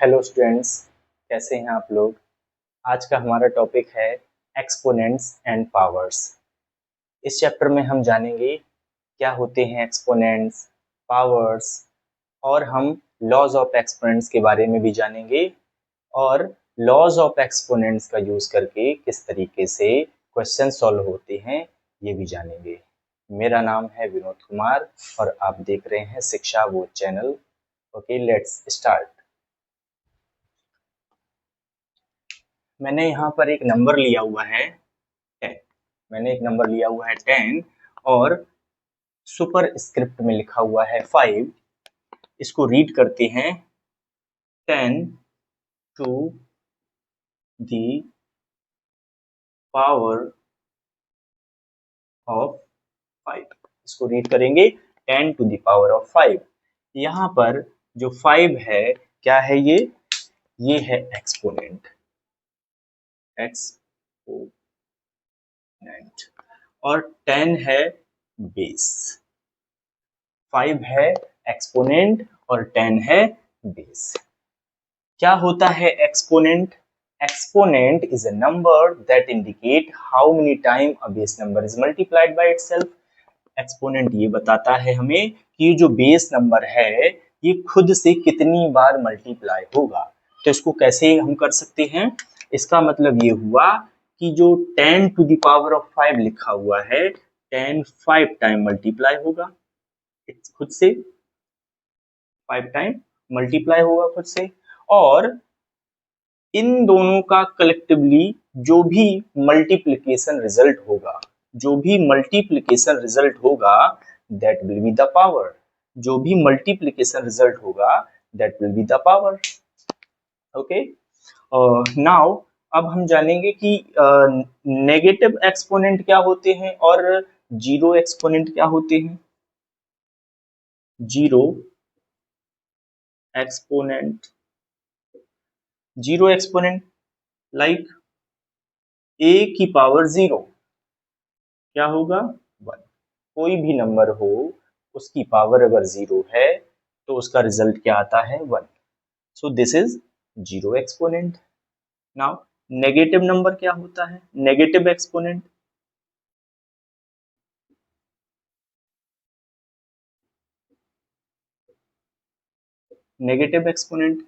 Hello students, कैसे हैं आप लोग। आज का हमारा टॉपिक है एक्सपोनेंट्स एंड पावर्स। इस चैप्टर में हम जानेंगे क्या होते हैं एक्सपोनेंट्स, पावर्स, और हम लॉज ऑफ एक्सपोनेंट्स के बारे में भी जानेंगे और लॉज ऑफ एक्सपोनेंट्स का यूज करके किस तरीके से क्वेश्चन सॉल्व होते हैं ये भी जानेंगे। मेरा नाम है विनोद कुमार और आप देख रहे हैं शिक्षा वो चैनल। Okay, let's start. मैंने यहाँ पर एक नंबर लिया हुआ है 10। मैंने एक नंबर लिया हुआ है 10 और सुपर स्क्रिप्ट में लिखा हुआ है 5। इसको रीड करते हैं 10 टू दी पावर ऑफ 5। इसको रीड करेंगे 10 टू दी पावर ऑफ 5। यहाँ पर जो 5 है क्या है, ये है एक्सपोनेंट, एक्सपोनेंट, और 10 है बेस। 5 है एक्सपोनेंट और 10 है बेस। क्या होता है exponent? Exponent is a number that indicate how many time a base number is multiplied by itself. Exponent ये बताता है हमें कि ये जो बेस नंबर है ये खुद से कितनी बार मल्टीप्लाई होगा। तो इसको कैसे हम कर सकते हैं? इसका मतलब ये हुआ कि जो 10 टू द पावर ऑफ 5 लिखा हुआ है 10 5 टाइम मल्टीप्लाई होगा, खुद से 5 टाइम मल्टीप्लाई होगा खुद से। और इन दोनों का कलेक्टिवली जो भी मल्टीप्लिकेशन रिजल्ट होगा, जो भी मल्टीप्लिकेशन रिजल्ट होगा that will be the power. जो भी मल्टीप्लिकेशन रिजल्ट होगा that will be the power. Okay, now अब हम जानेंगे कि नेगेटिव एक्सपोनेंट क्या होते हैं और जीरो एक्सपोनेंट क्या होते हैं। Zero exponent, zero exponent like a की पावर 0 क्या होगा 1। कोई भी नंबर हो उसकी पावर अगर 0 है तो उसका रिजल्ट क्या आता है 1। So this is zero exponent. Now negative number क्या होता है? नेगेटिव एक्सपोनेंट, नेगेटिव एक्सपोनेंट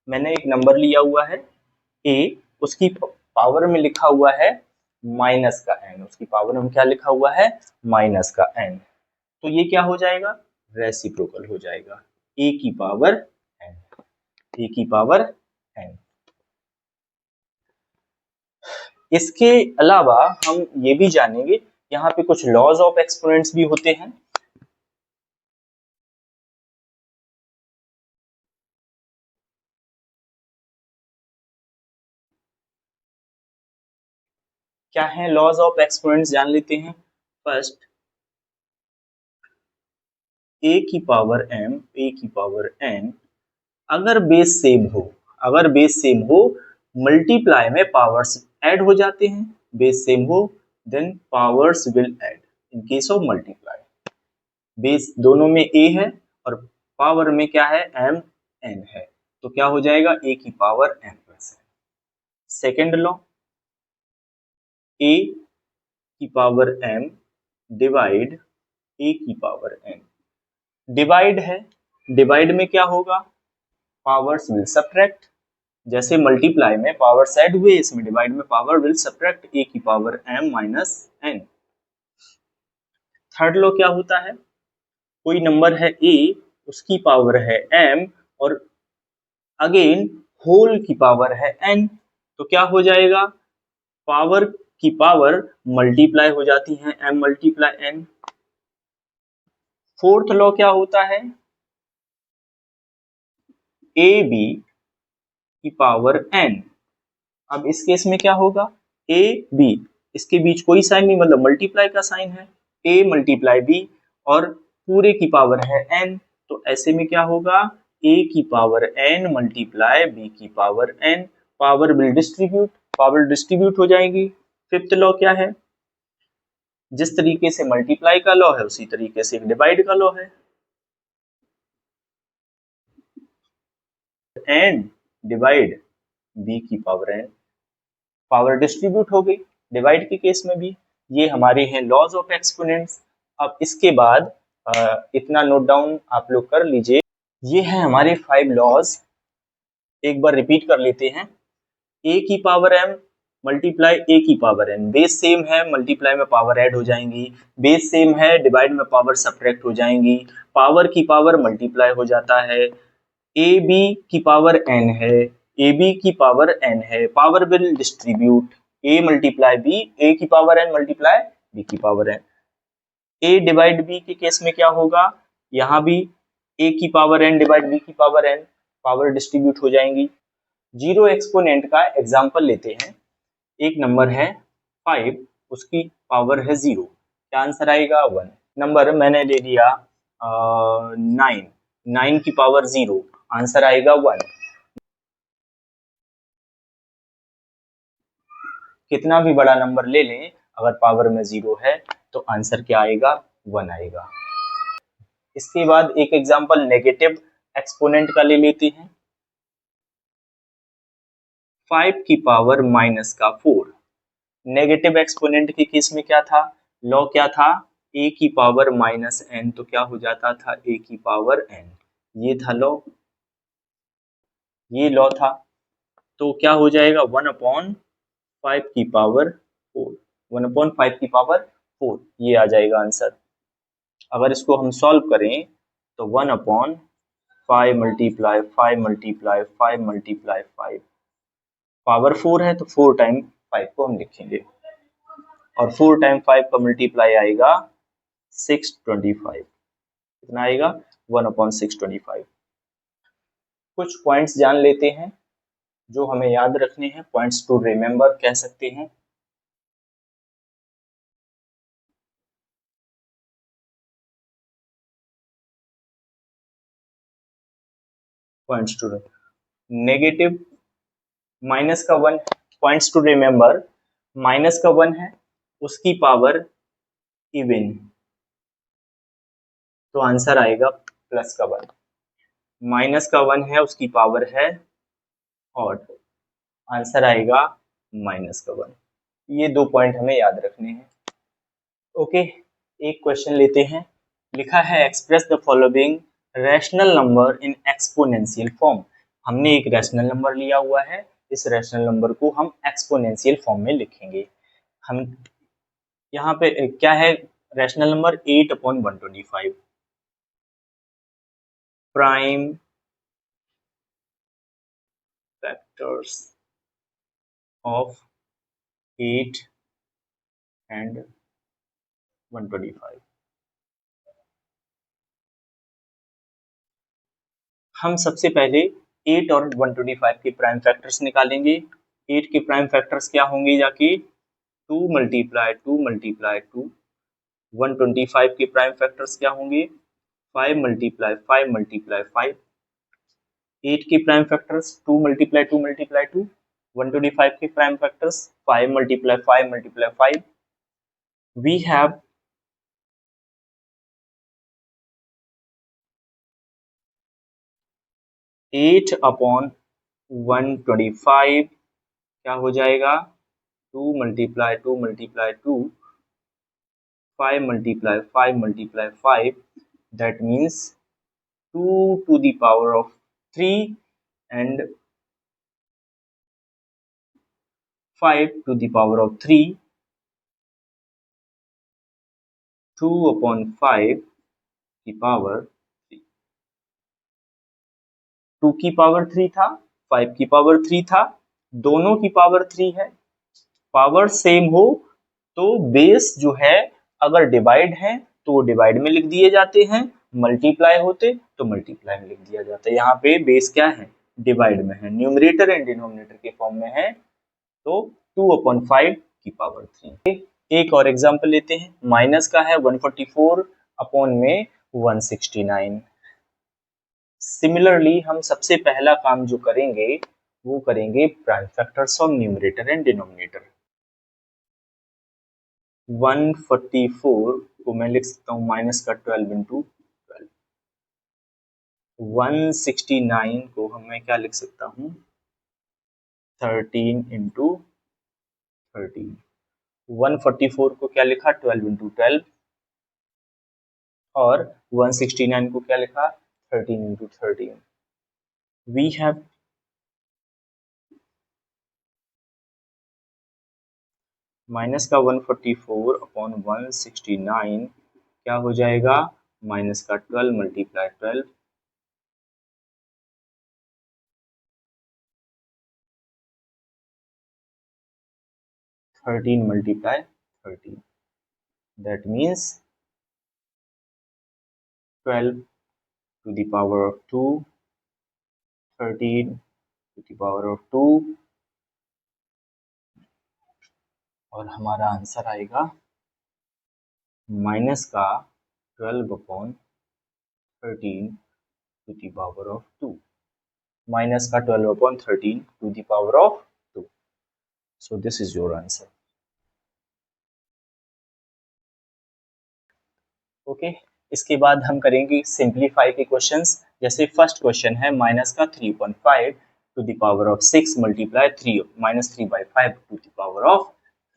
मैंने एक नंबर लिया हुआ है a, उसकी पावर में लिखा हुआ है माइनस का n। उसकी पावर में क्या लिखा हुआ है? माइनस का n। तो ये क्या हो जाएगा? रेसिप्रोकल हो जाएगा, a की पावर n, a की पावर n। इसके अलावा हम ये भी जानेंगे यहाँ पे कुछ लॉज ऑफ एक्सपोनेंट्स भी होते हैं। क्या है लॉज ऑफ एक्सपोनेंट्स, जान लेते हैं। फर्स्ट, a की पावर m, a की पावर n, अगर बेस सेम हो, अगर बेस सेम हो मल्टीप्लाई में पावर्स ऐड हो जाते हैं। बेस सेम हो then powers will add in case of multiply. Base दोनों में a है और पावर में क्या है? m n है, तो क्या हो जाएगा? a की power m plus n। Second law, a की पावर m डिवाइड a की पावर n। डिवाइड है, डिवाइड में क्या होगा? Powers will subtract. जैसे मल्टीप्लाई में पावर्स ऐड हुए, इसमें डिवाइड में पावर विल सब्ट्रैक्ट, a की power m minus n। Third law क्या होता है? कोई नंबर है a, उसकी पावर है m और अगेन होल की पावर है n, तो क्या हो जाएगा? पावर की पावर मल्टीप्लाई हो जाती है m multiply n। Fourth law क्या होता है? a b की पावर n। अब इस केस में क्या होगा? a b, इसके बीच कोई साइन नहीं, मतलब मल्टीप्लाई का साइन है, a मल्टीप्लाई b और पूरे की पावर है n, तो ऐसे में क्या होगा? a की पावर n मल्टीप्लाई b की power n। Power will distribute, power distribute हो जाएगी। फिफ्थ लॉ क्या है? जिस तरीके से मल्टीप्लाई का लॉ है उसी तरीके से डिवाइड का लॉ है। एन डिवाइड बी की पावर एन। पावर डिस्ट्रीब्यूट हो गई डिवाइड के केस में भी। ये हमारे हैं लॉज ऑफ एक्सपोनेंट्स। अब इसके बाद इतना नोट डाउन आप लोग कर लीजिए। ये है हमारे 5 लॉज। एक बार रिपीट कर लेते हैं। ए की पावर एम मल्टीप्लाई ए की पावर एन। बेस सेम है, मल्टीप्लाई में पावर ऐड हो जाएंगी। बेस सेम है, डिवाइड में पावर सब्ट्रैक्ट हो जाएंगी। पावर की पावर मल्टीप्लाई हो जाता है। ए बी की पावर एन है, ए बी की पावर एन है। Power will distribute, A multiply B, A की पावर एन मल्टीप्लाई बी की power N. A divide B के केस में क्या होगा, यहाँ भी ए की पावर एन डिवाइड बी की पावर एन, पावर डिस्ट्रीब्यूट हो जाएंगी। जीरो एक्सपोनेंट का एग्जाम्पल लेते हैं। एक नंबर है 5, उसकी पावर है 0, क्या आंसर आएगा 1। नंबर मैंने ले लिया 9, 9 की पावर 0, आंसर आएगा 1। कितना भी बड़ा नंबर ले लें, अगर पावर में 0 है तो आंसर क्या आएगा, 1 आएगा। इसके बाद एक एग्जांपल नेगेटिव एक्सपोनेंट का ले लेते हैं। 5 की पावर माइनस का 4। नेगेटिव एक्सपोनेंट के केस में क्या था, लॉ क्या था, ए की पावर माइनस एन, तो क्या हो जाता था ए की पावर एन। ये था लॉ, ये लॉ था। तो क्या हो जाएगा 1/5 की पावर 4, 1/5 की पावर 4, ये आ जाएगा आंसर। अगर इसको हम सॉल्व करें तो 1/5 मल्टीप्लाई 5 मल्टीप्लाई 5 मल्टीप्लाई 5, पावर 4 है तो 4 टाइम 5 को हम लिखेंगे, और 4 टाइम 5 का मल्टीप्लाई आएगा 625। कितना आएगा, 1/625। कुछ पॉइंट्स जान लेते हैं जो हमें याद रखने हैं, पॉइंट्स टू रिमेंबर कह सकते हैं। पॉइंट्स टू नेगेटिव माइनस का 1, पॉइंट्स टू रिमेंबर, माइनस का 1 है, उसकी पावर इवन, तो आंसर आएगा प्लस का 1। माइनस का 1 है, उसकी पावर है ऑड, आंसर आएगा माइनस का 1। ये 2 पॉइंट हमें याद रखने हैं। ओके, एक क्वेश्चन लेते हैं। लिखा है express the following rational number in exponential form. हमने एक रैशनल नंबर लिया हुआ है, इस रैशनल नंबर को हम एक्सपोनेंशियल फॉर्म में लिखेंगे। हम यहाँ पे क्या है, rational number 8/125 prime factors of 8 and 125। हम सबसे पहले 8 और 125 के प्राइम फैक्टर्स निकालेंगे। 8 के प्राइम फैक्टर्स क्या होंगे, जाके 2 मल्टीप्लाई 2 मल्टीप्लाई 2। 125 के प्राइम फैक्टर्स क्या होंगे, 5 मल्टीप्लाई 5 मल्टीप्लाई 5। 8 के प्राइम फैक्टर्स 2 मल्टीप्लाई 2 मल्टीप्लाई 2। 125 के prime factors 5 multiply 5 multiply 5। We have 8/125 क्या हो जाएगा, 2 multiply 2 multiply 2, 5 multiply 5 multiply 5, that means 2 to the power of 3 and 5 to the power of 3, 2/5 की power 3। 2 की पावर 3 था, 5 की पावर 3 था, दोनों की पावर 3 है। पावर सेम हो तो बेस जो है अगर डिवाइड है तो वो डिवाइड में लिख दिए जाते हैं, मल्टीप्लाई होते तो मल्टीप्लाई में लिख दिया जाता है। यहाँ पे बेस क्या है, डिवाइड में है, न्यूमरेटर एंड डिनोमिनेटर के फॉर्म में है, तो 2/5 की पावर 3। एक और एग्जांपल लेते हैं। माइनस का है 144 अपॉन में 169। सिमिलरली हम सबसे पहला काम जो करेंगे वो करेंगे prime factors of numerator and denominator. 144 को मैं लिख सकता हूँ माइनस का 12 इंटू 12, 169 को मैं क्या लिख सकता हूँ, 13 इंटू 13। 144 को क्या लिखा, 12 इंटू 12। और 169 को क्या लिखा, 13 इंटू 13। वी हैव माइनस का 144 अपॉन 169 क्या हो जाएगा, माइनस का 12 multiply 12। Thirteen multiply 13, that means 12 to the power of 2, 13 to the power of 2, और हमारा आंसर आएगा माइनस का 12 upon 13 to the power of 2, minus का 12 upon 13 to the power of 2. So this is your answer. Okay इसके बाद हम करेंगे simplify के क्वेश्चंस। जैसे फर्स्ट क्वेश्चन है माइनस का 3.5 to the power of 6 multiply 3 minus 3/5 to the power of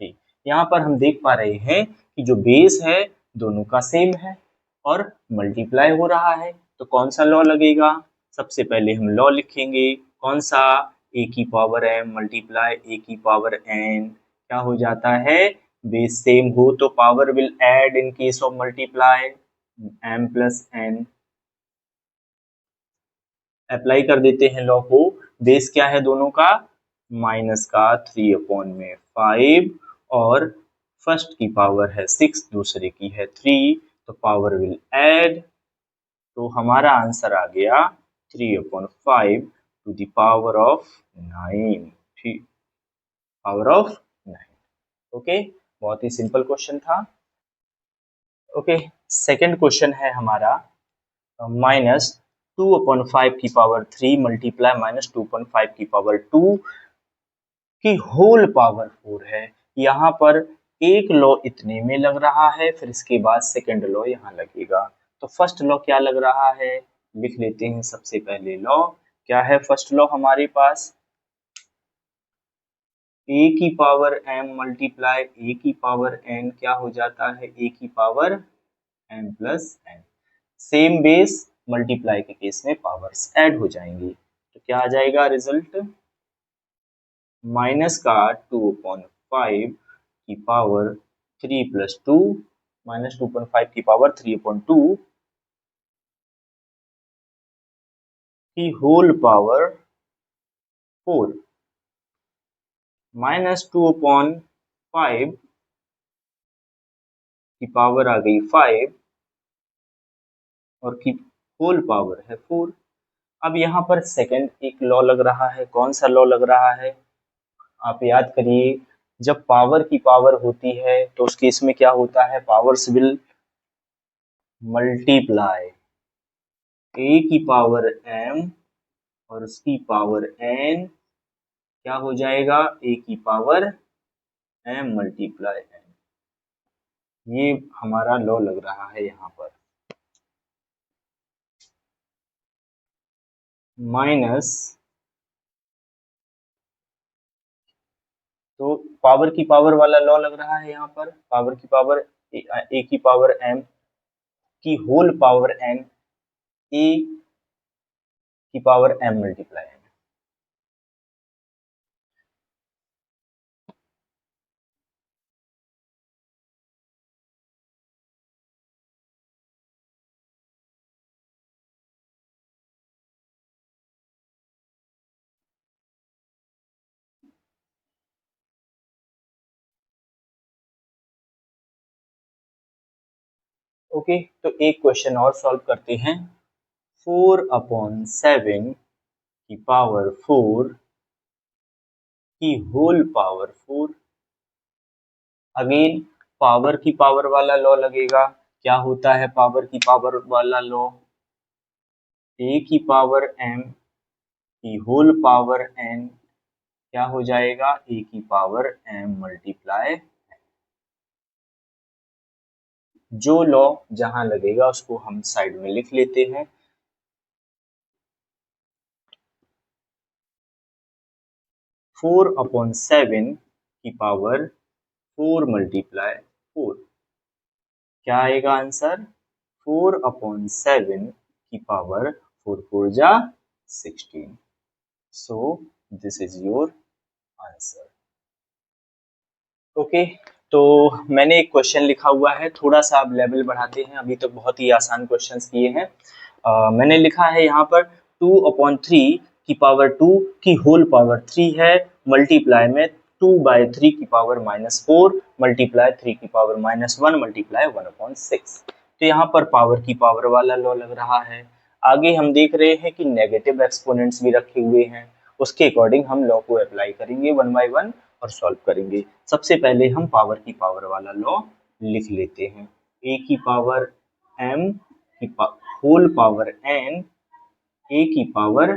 3। यहाँ पर हम देख पा रहे हैं कि जो बेस है दोनों का सेम है और मल्टीप्लाई हो रहा है, तो कौन सा लॉ लगेगा। सबसे पहले हम लॉ लिखेंगे, कौन सा, ए की पावर एम मल्टीप्लाई ए की पावर एन। क्या हो जाता है, बेस सेम हो तो power will add in case of multiply, m plus n। Apply कर देते हैं लॉ को। बेस क्या है दोनों का, माइनस का 3 अपॉन में 5 और फर्स्ट की पावर है 6, दूसरे की है 3, तो पावर विल ऐड। तो हमारा आंसर आ गया 3/5 to the power of 9, power of 9। Okay बहुत ही सिंपल क्वेश्चन था। ओके सेकेंड क्वेश्चन है हमारा माइनस 2/5 की पावर 3 मल्टीप्लाई माइनस 2/5 की पावर 2 की होल पावर 4 है। यहाँ पर एक लॉ इतने में लग रहा है, फिर इसके बाद सेकंड लॉ यहाँ लगेगा। तो फर्स्ट लॉ क्या लग रहा है, लिख लेते हैं। सबसे पहले लॉ क्या है, फर्स्ट लॉ हमारे पास a की पावर m मल्टीप्लाई a की पावर n क्या हो जाता है, a की power m plus n। Same base multiply के केस में पावर्स ऐड हो जाएंगी, तो क्या आ जाएगा रिजल्ट, माइनस का 2/5 की पावर 3 प्लस 2 माइनस 2/5 की पावर 3/2 की होल पावर 4 माइनस 2/5 की पावर आ गई 5 और की होल पावर है 4। अब यहाँ पर सेकंड एक लॉ लग रहा है, कौन सा लॉ लग रहा है, आप याद करिए। जब पावर की पावर होती है तो उस केस में क्या होता है, पावर्स विल मल्टीप्लाई, ए की पावर m और उसकी पावर n क्या हो जाएगा, ए की पावर m मल्टीप्लाई n। ये हमारा लॉ लग रहा है यहाँ पर। माइनस, तो पावर की पावर वाला लॉ लग रहा है यहाँ पर, पावर की पावर ए की पावर m की होल पावर n, ए की power m multiply n। Okay तो एक क्वेश्चन और सॉल्व करते हैं। 4/7 की पावर 4 की होल पावर 4। अगेन पावर की पावर वाला लॉ लगेगा। क्या होता है पावर की पावर वाला लॉ, ए की पावर m की होल पावर n क्या हो जाएगा, ए की पावर m मल्टीप्लाई। जो लॉ जहां लगेगा उसको हम साइड में लिख लेते हैं। 4/7 की पावर 4 मल्टीप्लाई 4। क्या आएगा आंसर? 4/7 की पावर 4 4 जा 16। So this is your answer. Okay, तो मैंने एक क्वेश्चन लिखा हुआ है, थोड़ा सा आप लेवल बढ़ाते हैं। अभी तक बहुत ही आसान क्वेश्चंस किए हैं। मैंने लिखा है यहाँ पर 2/3 की पावर 2 की होल पावर 3 है, मल्टीप्लाई में 2/3 की पावर -4 मल्टीप्लाई 3 की पावर -1 मल्टीप्लाई 1/6। तो यहाँ पर पावर की पावर वाला लॉ लग रहा है। आगे हम देख रहे हैं कि नेगेटिव एक्सपोनेंट्स भी रखे हुए हैं, उसके अकॉर्डिंग हम लॉ को अप्लाई करेंगे 1 बाय 1 और सॉल्व करेंगे। सबसे पहले हम पावर की पावर वाला लॉ लिख लेते हैं। a की पावर m की होल पावर n, a की पावर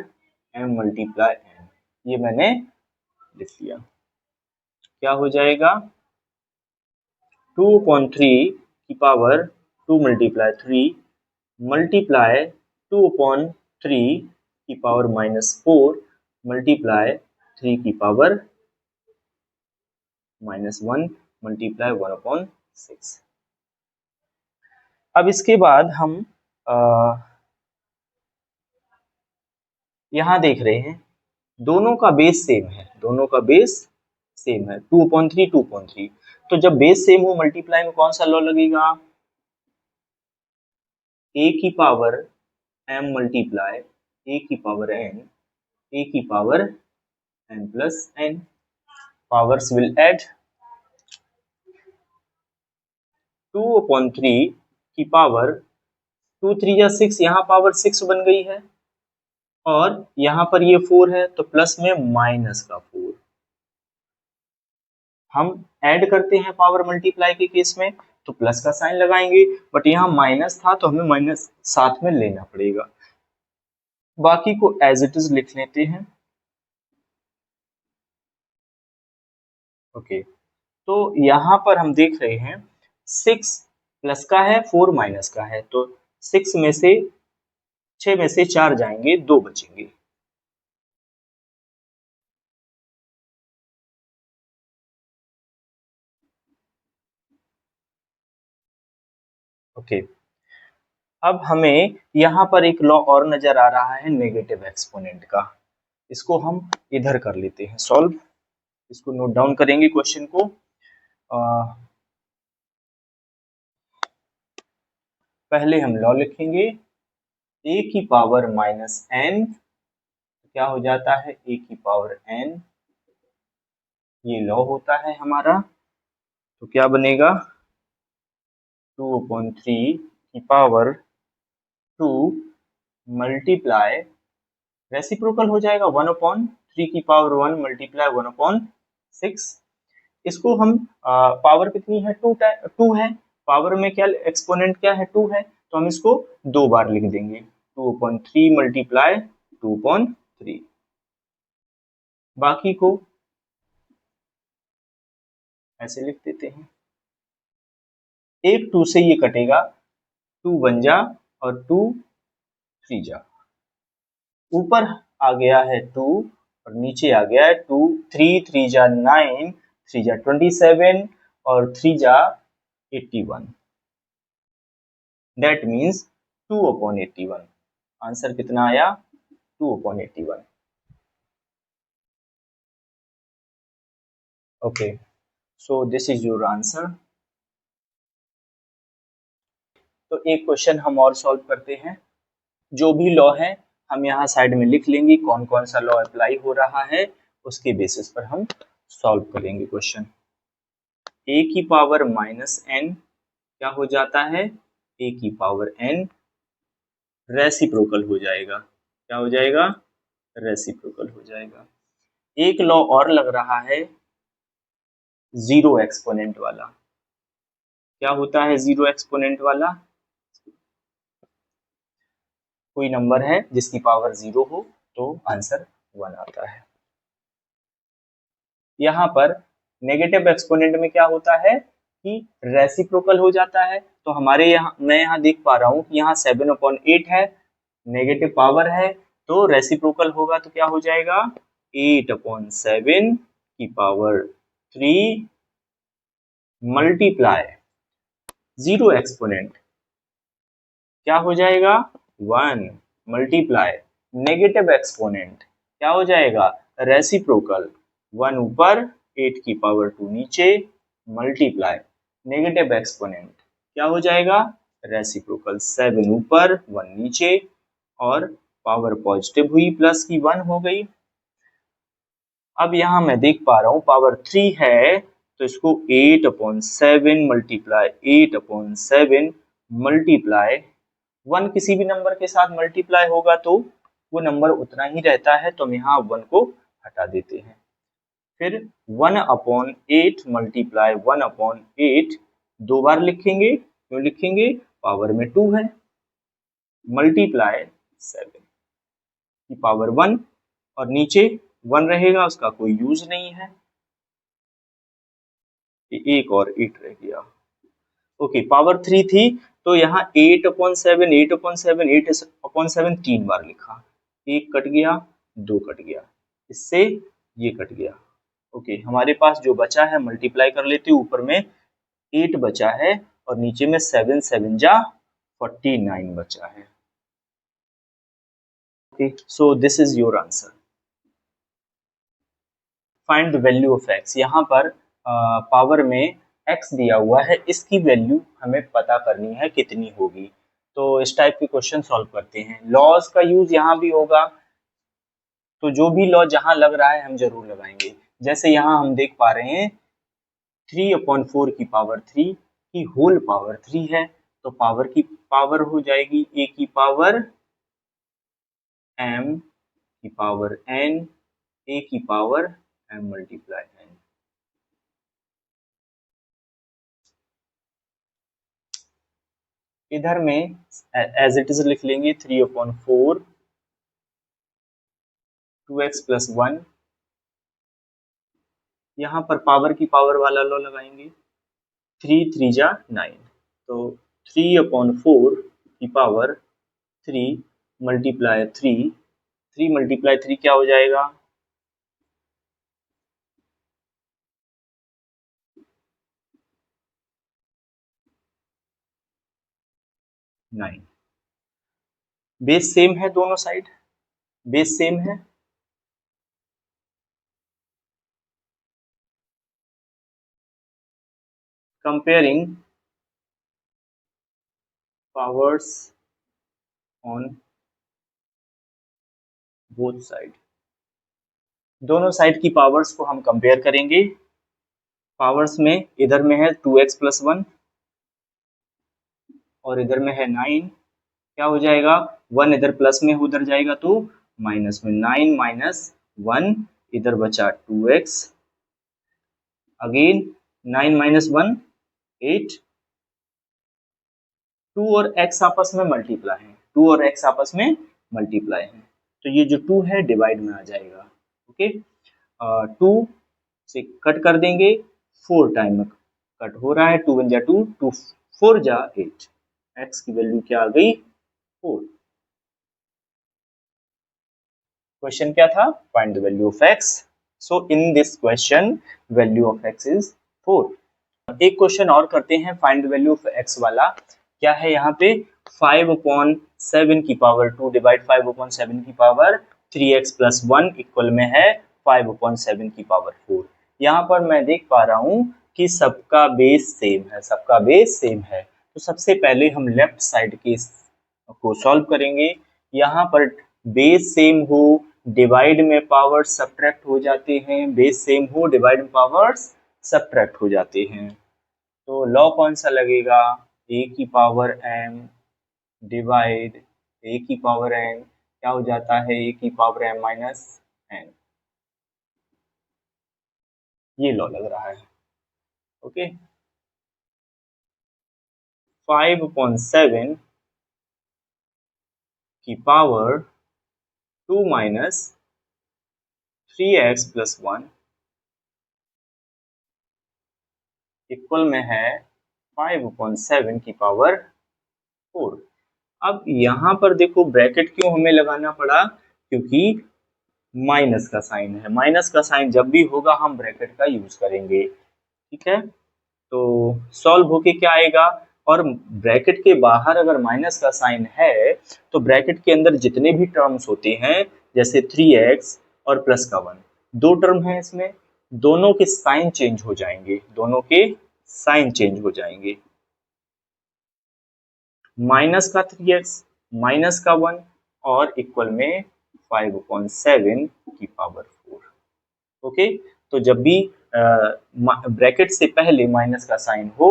m मल्टीप्लाई n, ये मैंने लिख लिया। क्या हो जाएगा? 2/3 की पावर 2 मल्टीप्लाई 3 मल्टीप्लाई 2/3 की पावर -4 मल्टीप्लाई 3 की पावर -1 मल्टीप्लाई 1/6। अब इसके बाद हम यहाँ देख रहे हैं दोनों का बेस सेम है, दोनों का बेस सेम है 2/3 2/3। तो जब बेस सेम हो मल्टीप्लाई में कौन सा लॉ लगेगा? a की पावर m मल्टीप्लाई a की पावर n, a की power n plus n। Powers will add. 2/3 की पावर 2 3 या 6, यहाँ पावर 6 बन गई है और यहाँ पर ये 4 है तो प्लस में माइनस का 4। हम ऐड करते हैं पावर मल्टीप्लाई के केस में तो प्लस का साइन लगाएंगे, बट यहाँ माइनस था तो हमें माइनस साथ में लेना पड़ेगा। बाकी को एज इट इज लिख लेते हैं। ओके, तो यहाँ पर हम देख रहे हैं 6 प्लस का है, 4 माइनस का है, तो 6 में से 4 जाएंगे, 2 बचेंगे। ओके, अब हमें यहाँ पर एक लॉ और नजर आ रहा है नेगेटिव एक्सपोनेंट का, इसको हम इधर कर लेते हैं सॉल्व। इसको नोट डाउन करेंगे क्वेश्चन को। पहले हम लॉ लिखेंगे a की पावर -n, क्या हो जाता है a की पावर n, ये लॉ होता है हमारा। तो क्या बनेगा? 2/3 की पावर 2 मल्टीप्लाई, रेसिप्रोकल हो जाएगा 1/3 की पावर 1 मल्टीप्लाई 1/6। इसको हम पावर कितनी है? 2 है, पावर में क्या एक्सपोनेंट क्या है? 2 है, तो हम इसको 2 बार लिख देंगे 2/3 मल्टीप्लाई 2/3। बाकी को ऐसे लिख देते हैं। एक 2 से ये कटेगा, 2 1 जा और 2 3 जा, ऊपर आ गया है 2 और नीचे आ गया है 2। 3 3 जा 9, 3 जा 27 और 3 जा 81। That means 2/81। आंसर कितना आया? 2/81। Okay, so this is your answer. तो एक क्वेश्चन हम और सॉल्व करते हैं। जो भी लॉ है हम यहाँ साइड में लिख लेंगे, कौन कौन सा लॉ अप्लाई हो रहा है, उसके बेसिस पर हम सॉल्व करेंगे क्वेश्चन। a की पावर -n क्या हो जाता है? a की पावर n रेसिप्रोकल हो जाएगा। क्या हो जाएगा? रेसिप्रोकल हो जाएगा। एक लॉ और लग रहा है जीरो एक्सपोनेंट वाला। क्या होता है जीरो एक्सपोनेंट वाला? कोई नंबर है जिसकी पावर 0 हो तो आंसर 1 आता है। यहाँ पर नेगेटिव एक्सपोनेंट में क्या होता है कि रेसिप्रोकल हो जाता है। तो हमारे यहाँ, मैं यहाँ देख पा रहा हूँ कि यहाँ 7/8 है, नेगेटिव पावर है, तो रेसिप्रोकल होगा तो क्या हो जाएगा? 8/7 की पावर 3 मल्टीप्लाई 0 एक्सपोनेंट क्या हो जाएगा 1 मल्टीप्लाई नेगेटिव एक्सपोनेंट क्या हो जाएगा रेसिप्रोकल 1 ऊपर 8 की पावर 2 नीचे मल्टीप्लाई नेगेटिव एक्सपोनेंट क्या हो जाएगा रेसिप्रोकल 7 ऊपर 1 नीचे और पावर पॉजिटिव हुई प्लस की 1 हो गई। अब यहाँ मैं देख पा रहा हूँ पावर 3 है तो इसको 8/7 मल्टीप्लाई 8/7 मल्टीप्लाई 1 किसी भी नंबर के साथ मल्टीप्लाई होगा तो वो नंबर उतना ही रहता है तो हम यहाँ 1 को हटा देते हैं। फिर 1/8 मल्टीप्लाई 1/8 दो बार लिखेंगे क्यों लिखेंगे पावर में 2 है मल्टीप्लाई 7 की पावर 1 और नीचे 1 रहेगा उसका कोई यूज नहीं है एक और 8 रह गया। ओके पावर 3 थी तो यहाँ 8/7 8/7 8/7 3 बार लिखा एक कट गया 2 कट गया इससे ये कट गया। ओके हमारे पास जो बचा है मल्टीप्लाई कर लेते ऊपर में 8 बचा है और नीचे में 7 7 जा 49 बचा है। Okay so this is your answer. Find the value of x यहाँ पर पावर में x दिया हुआ है इसकी वैल्यू हमें पता करनी है कितनी होगी तो इस टाइप के क्वेश्चन सॉल्व करते हैं। लॉज का यूज यहाँ भी होगा तो जो भी लॉ जहां लग रहा है हम जरूर लगाएंगे। जैसे यहाँ हम देख पा रहे हैं 3/4 की पावर 3 की होल पावर 3 है तो पावर की पावर हो जाएगी a की पावर m की पावर n a की पावर m मल्टीप्लाई n। इधर में एज इट इज लिख लेंगे 3/4 2x + 1 यहाँ पर पावर की पावर वाला लॉ लगाएंगे 3 3 जा 9 तो 3/4 की पावर 3 मल्टीप्लाई 3 मल्टीप्लाई 3 क्या हो जाएगा 9। बेस सेम है दोनों साइड बेस सेम है comparing powers on both side दोनों साइड की पावर्स को हम कंपेयर करेंगे। पावर्स में इधर में है 2x + 1 और इधर में है 9 क्या हो जाएगा 1 इधर प्लस में उधर जाएगा तो माइनस में 9 - 1 इधर बचा 2x अगेन 9 - 1 8 2 और x आपस में मल्टीप्लाई है 2 और x आपस में मल्टीप्लाई है तो ये जो 2 है डिवाइड में आ जाएगा। ओके 2 से कट कर देंगे 4 टाइम में कट हो रहा है 2 1 जा 2 2 4 जा 8 x की वैल्यू क्या आ गई 4। क्वेश्चन क्या था find the value of x so in this question value of x is 4। एक क्वेश्चन और करते हैं find the value of x वाला क्या है यहाँ पे 5/7 की पावर 2 डिवाइड 5/7 की पावर 3x + 1 इक्वल में है 5/7 की पावर 4। यहाँ पर मैं देख पा रहा हूँ कि सबका बेस सेम है तो सबसे पहले हम लेफ्ट साइड के को सॉल्व करेंगे। यहाँ पर बेस सेम हो डिवाइड में पावर सब्ट्रैक्ट हो जाते हैं बेस सेम हो डिवाइड में पावर्स सब्ट्रैक्ट हो जाते हैं तो लॉ कौन सा लगेगा a की पावर m डिवाइड a की पावर n क्या हो जाता है a की पावर m - n ये लॉ लग रहा है। ओके 5/7 की पावर 2 - 3x + 1 इक्वल में है 5/7 की पावर 4। अब यहाँ पर देखो ब्रैकेट क्यों हमें लगाना पड़ा क्योंकि माइनस का साइन है, माइनस का साइन जब भी होगा हम ब्रैकेट का यूज करेंगे, ठीक है। तो सॉल्व होके क्या आएगा, और ब्रैकेट के बाहर अगर माइनस का साइन है तो ब्रैकेट के अंदर जितने भी टर्म्स होते हैं, जैसे 3x और प्लस का 1, दो टर्म है इसमें, दोनों के साइन चेंज हो जाएंगे, दोनों के साइन चेंज हो जाएंगे। माइनस का 3x, माइनस का 1 और इक्वल में 5/7 की पावर 4। ओके, तो जब भी ब्रैकेट से पहले माइनस का साइन हो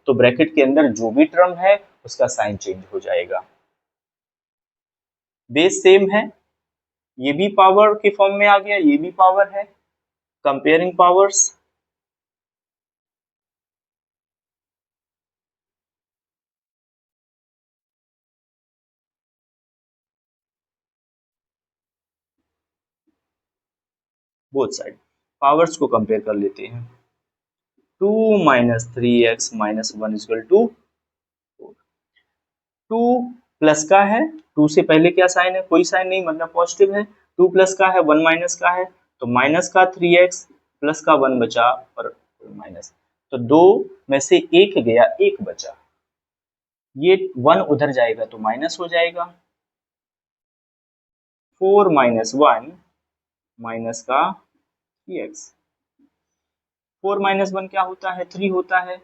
तो ब्रैकेट के अंदर जो भी टर्म है उसका साइन चेंज हो जाएगा। बेस सेम है, ये भी पावर के फॉर्म में आ गया, ये भी पावर है। Comparing powers, both side powers को कंपेयर कर लेते हैं। 2 minus 3x minus 1 equal to 2 plus का है, 2 से पहले क्या साइन है, कोई साइन नहीं, मतलब पॉजिटिव है। 2 प्लस का है, 1 माइनस का है, तो माइनस का 3x प्लस का 1 बचा और माइनस, तो 2 में से एक गया, एक बचा, ये 1 उधर जाएगा तो माइनस हो जाएगा। 4 माइनस 1 माइनस का 3x, 4 माइनस 1 क्या होता है, 3 होता है।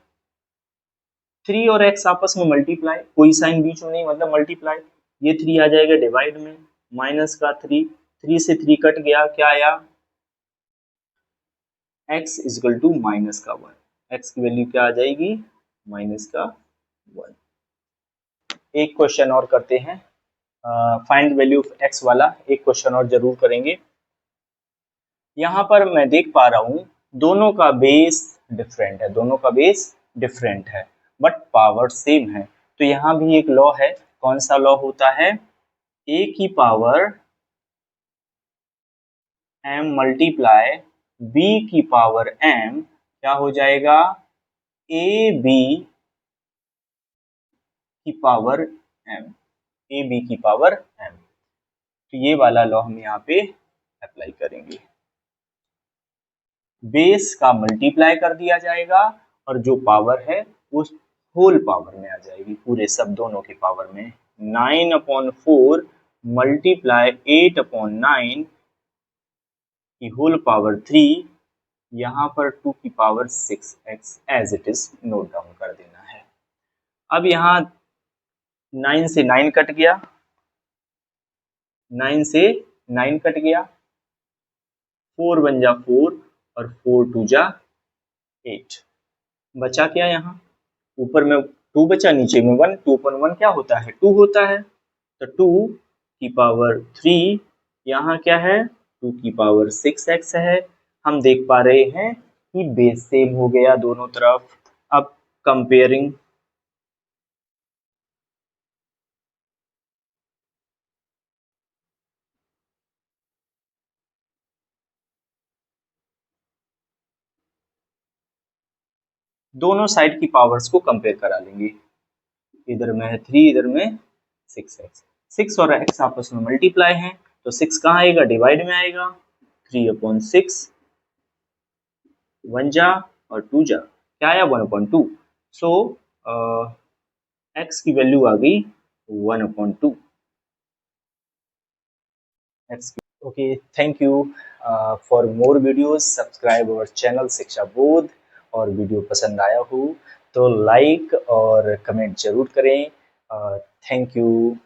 3 और x आपस में मल्टीप्लाई, कोई साइन बीच में नहीं, मतलब मल्टीप्लाई, ये 3 आ जाएगा डिवाइड में, माइनस का 3, 3 से 3 कट गया, क्या आया, x इजकल टू माइनस का 1, x की वैल्यू क्या आ जाएगी, माइनस का 1। एक क्वेश्चन और करते हैं, फाइंड वैल्यू ऑफ x वाला एक क्वेश्चन और जरूर करेंगे। यहाँ पर मैं देख पा रहा हूँ दोनों का बेस डिफरेंट है, दोनों का बेस डिफरेंट है, बट पावर सेम है। तो यहाँ भी एक लॉ है, कौन सा लॉ होता है, a की पावर m मल्टीप्लाई b की पावर m, क्या हो जाएगा, a b की पावर m, a b की पावर m। तो ये वाला लॉ हम यहाँ पे अप्लाई करेंगे, बेस का मल्टीप्लाई कर दिया जाएगा और जो पावर है उस होल पावर में आ जाएगी, पूरे सब दोनों के पावर में। 9/4 मल्टीप्लाई 8/9 की होल पावर 3, यहाँ पर 2 की power 6x as it is note down कर देना है। अब यहाँ 9 से 9 कट गया, 9 से 9 कट गया, 4 1 जा 4 और 4 2 जा 8, बचा क्या, यहाँ ऊपर में 2 बचा, नीचे में 1, 2/1 क्या होता है, 2 होता है, तो 2 की पावर 3, यहाँ क्या है, 2 की पावर 6x है। हम देख पा रहे हैं कि बेस सेम हो गया दोनों तरफ। अब कंपेयरिंग, दोनों साइड की पावर्स को कंपेयर करा लेंगे, इधर में है 3, इधर में 6x, 6 और x आपस में मल्टीप्लाई हैं, तो 6 कहाँ आएगा, डिवाइड में आएगा, 3/6, 1 जा और 2 जा, क्या आया, 1/2। सो x की वैल्यू आ गई 1/2 x। Okay, thank you for more videos, subscribe our channel शिक्षा बोध, और वीडियो पसंद आया हो तो लाइक और कमेंट जरूर करें। Thank you.